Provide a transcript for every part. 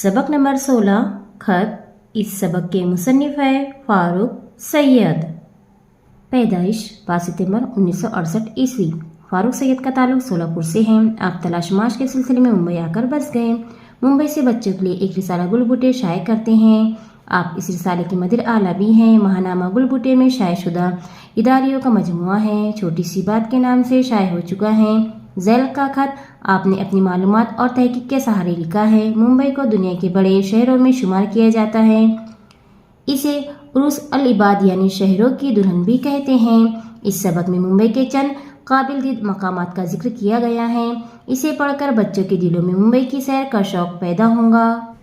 सबक नंबर 16 खत। इस सबक के मुसन्निफ है फारूक सैयद। पैदाइश 5 सितंबर 1968 ईस्वी। फारूक सैयद का ताल्लुक सोलापुर से है। आप तलाश माश के सिलसिले में मुंबई आकर बस गए। मुंबई से बच्चों के लिए एक रिसाला गुलबुटे शाये करते हैं। आप इस रिसाले के मदिर आला भी हैं। महानामा गुलबुटे में शाये शुदा इदारियों का मजमुआ है। छोटी सी बात के नाम से शाये हो चुका है। ज़ैल का खत आपने अपनी मालूमात और तहकीक के सहारे लिखा है। मुंबई को दुनिया के बड़े शहरों में शुमार किया जाता है। इसे उरुस अल इबाद यानी शहरों की दुल्हन भी कहते हैं। इस सबक में मुंबई के चंद काबिल दीद मकामात का जिक्र किया गया है। इसे पढ़कर बच्चों के दिलों में मुंबई की सैर का शौक पैदा होगा।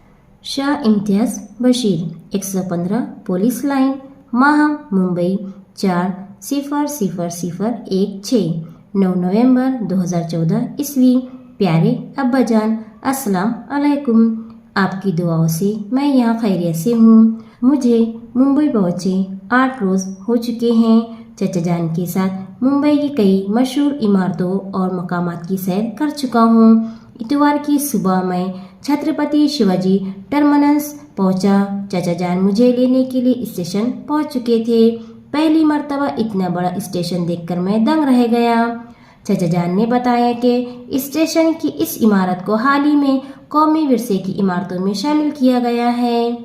शाह इम्तियाज बशीर 115 पुलिस लाइन माह मुंबई 400016 9 नवंबर 2014 ईस्वी। प्यारे अब्बा जान अस्सलाम अलैकुम। आपकी दुआओं से मैं यहाँ खैरियत से हूँ। मुझे मुंबई पहुँचे 8 रोज़ हो चुके हैं। चचा जान के साथ मुंबई की कई मशहूर इमारतों और मकामात की सैर कर चुका हूँ। इतवार की सुबह मैं छत्रपति शिवाजी टर्मिनस पहुँचा। चचा जान मुझे लेने के लिए स्टेशन पहुँच चुके थे। पहली मर्तबा इतना बड़ा स्टेशन देखकर मैं दंग रह गया। चचा जान ने बताया कि स्टेशन की इस इमारत को हाल ही में कौमी विरसे की इमारतों में शामिल किया गया है।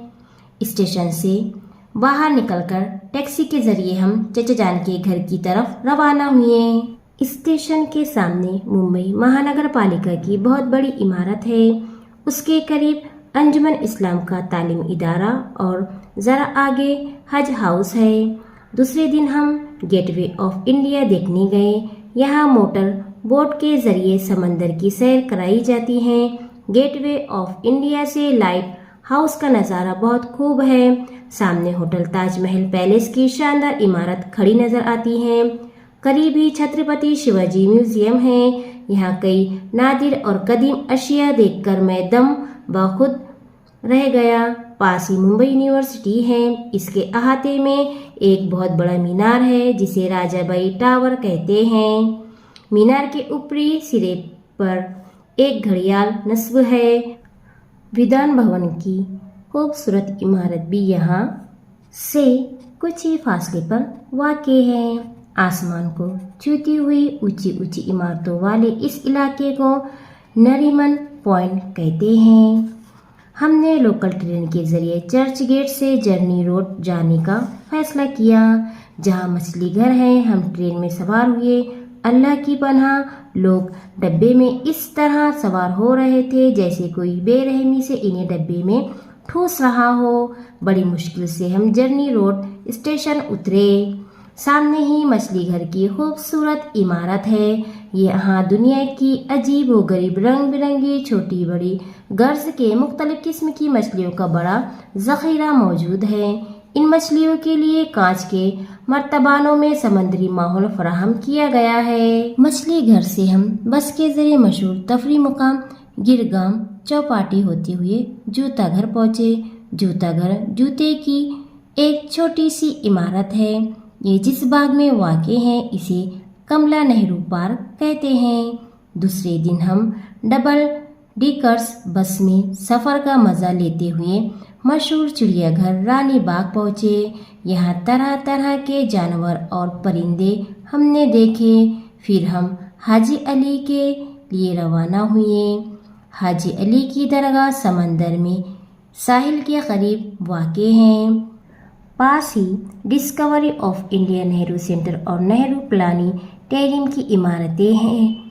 स्टेशन से बाहर निकलकर टैक्सी के जरिए हम चचा जान के घर की तरफ रवाना हुए। स्टेशन के सामने मुंबई महानगर पालिका की बहुत बड़ी इमारत है। उसके करीब अंजुमन इस्लाम का तालीमी इदारा और ज़रा आगे हज हाउस है। दूसरे दिन हम गेटवे ऑफ इंडिया देखने गए। यहाँ मोटर बोट के जरिए समंदर की सैर कराई जाती है। गेटवे ऑफ इंडिया से लाइट हाउस का नज़ारा बहुत खूब है। सामने होटल ताजमहल पैलेस की शानदार इमारत खड़ी नजर आती है। करीब ही छत्रपति शिवाजी म्यूजियम है। यहाँ कई नादिर और कदीम अशिया देखकर मैं दम बखुद रह गया। पास ही मुंबई यूनिवर्सिटी है। इसके अहाते में एक बहुत बड़ा मीनार है जिसे राजाबाई टावर कहते हैं। मीनार के ऊपरी सिरे पर एक घड़ियाल नस्ब है। विधान भवन की खूबसूरत इमारत भी यहाँ से कुछ ही फासले पर वाक़े है। आसमान को छूती हुई ऊंची ऊंची इमारतों वाले इस इलाके को नरीमन पॉइंट कहते हैं। हमने लोकल ट्रेन के जरिए चर्च गेट से जर्नी रोड जाने का फैसला किया, जहां मछली घर है। हम ट्रेन में सवार हुए। अल्लाह की पनाह, लोग डब्बे में इस तरह सवार हो रहे थे जैसे कोई बेरहमी से इन्हें डब्बे में ठूस रहा हो। बड़ी मुश्किल से हम जर्नी रोड स्टेशन उतरे। सामने ही मछली घर की खूबसूरत इमारत है। यहाँ दुनिया की अजीब व गरीब रंग बिरंगी छोटी बड़ी गर्ज के मुख्तलिफ किस्म की मछलियों का बड़ा ज़ख़ीरा मौजूद है। इन मछलियों के लिए कांच के मर्तबानों में समंदरी माहौल फराहम किया गया है। मछली घर से हम बस के जरिए मशहूर तफरी मुकाम गिरगाम चौपाटी होते हुए जूता घर पहुँचे। जूता घर जूते की एक छोटी सी इमारत है। ये जिस बाग में वाक़े है इसे कमला नेहरू पार्क कहते हैं। दूसरे दिन हम डबल डिकर्स बस में सफ़र का मज़ा लेते हुए मशहूर चिड़ियाघर रानी बाग पहुँचे। यहाँ तरह तरह के जानवर और परिंदे हमने देखे। फिर हम हाजी अली के लिए रवाना हुए। हाजी अली की दरगाह समंदर में साहिल के करीब वाक़े हैं। पास ही discovery of India Nehru centre और नेहरू प्लानिटेरियम की इमारतें हैं।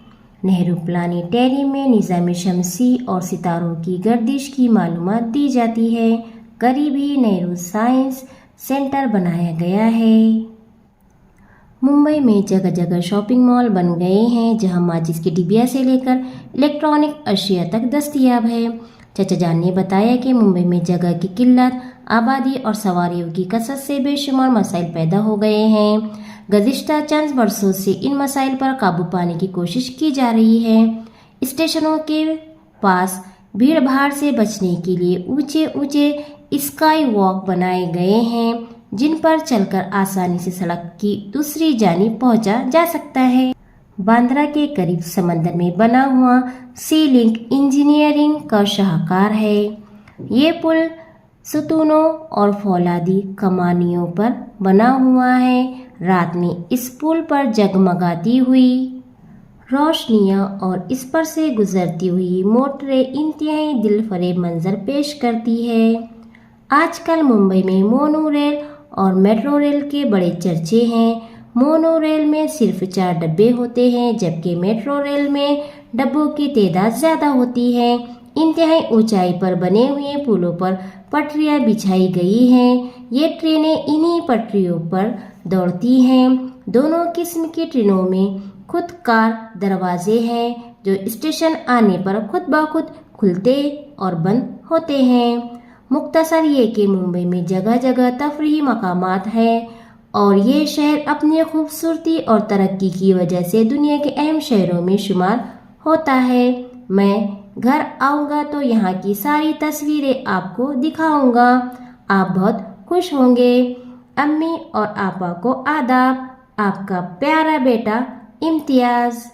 नेहरू प्लानिटेरियम में निज़ाम शमसी और सितारों की गर्दिश की मालूमात दी जाती है। करीब ही नेहरू साइंस सेंटर बनाया गया है। मुंबई में जगह जगह शॉपिंग मॉल बन गए हैं जहां माचिस के डिबिया से लेकर इलेक्ट्रॉनिक अशिया तक दस्तयाब है। चचा जान ने बताया कि मुंबई में जगह की किल्लत, आबादी और सवारियों की कसरत से बेशुमार मसाइल पैदा हो गए हैं। गुज़िश्ता चंद बरसों से इन मसाइल पर काबू पाने की कोशिश की जा रही है। स्टेशनों के पास भीड़ भाड़ से बचने के लिए ऊंचे ऊंचे स्काई वॉक बनाए गए हैं जिन पर चलकर आसानी से सड़क की दूसरी जानिब पहुंचा जा सकता है। बांद्रा के करीब समंदर में बना हुआ सी लिंक इंजीनियरिंग का शाहकार है। یہ पुल ستونوں اور فولادی کمانیوں پر بنا ہوا ہے. رات میں اس पुल پر جگمگاتی ہوئی روشنیاں اور اس پر سے گزرتی ہوئی موٹریں انتہائی دل فریب منظر پیش کرتی ہے. آج کل ممبئی میں مونو ریل اور میٹرو ریل کے بڑے چرچے ہیں. مونو ریل میں صرف 4 ڈبے ہوتے ہیں جبکہ میٹرو ریل میں ڈبوں کی تعداد زیادہ ہوتی ہے. انتہائی اونچائی پر بنے ہوئے پلوں پر پٹریاں بچھائی گئی ہیں. یہ ٹرینیں انہی پٹریوں پر دوڑتی ہیں. دونوں قسم کی ٹرینوں میں خود کار دروازے ہیں جو اسٹیشن آنے پر خود بخود کھلتے اور بند ہوتے ہیں. مختصر یہ کہ ممبئی میں جگہ جگہ تفریحی مقامات ہیں اور یہ شہر اپنی خوبصورتی اور ترقی کی وجہ سے دنیا کے اہم شہروں میں شمار ہوتا ہے. میں گھر آؤں گا تو یہاں کی ساری تصویریں آپ کو دکھاؤں گا. آپ بہت خوش ہوں گے. امی اور آپا کو آداب. آپ کا پیارا بیٹا امتیاز.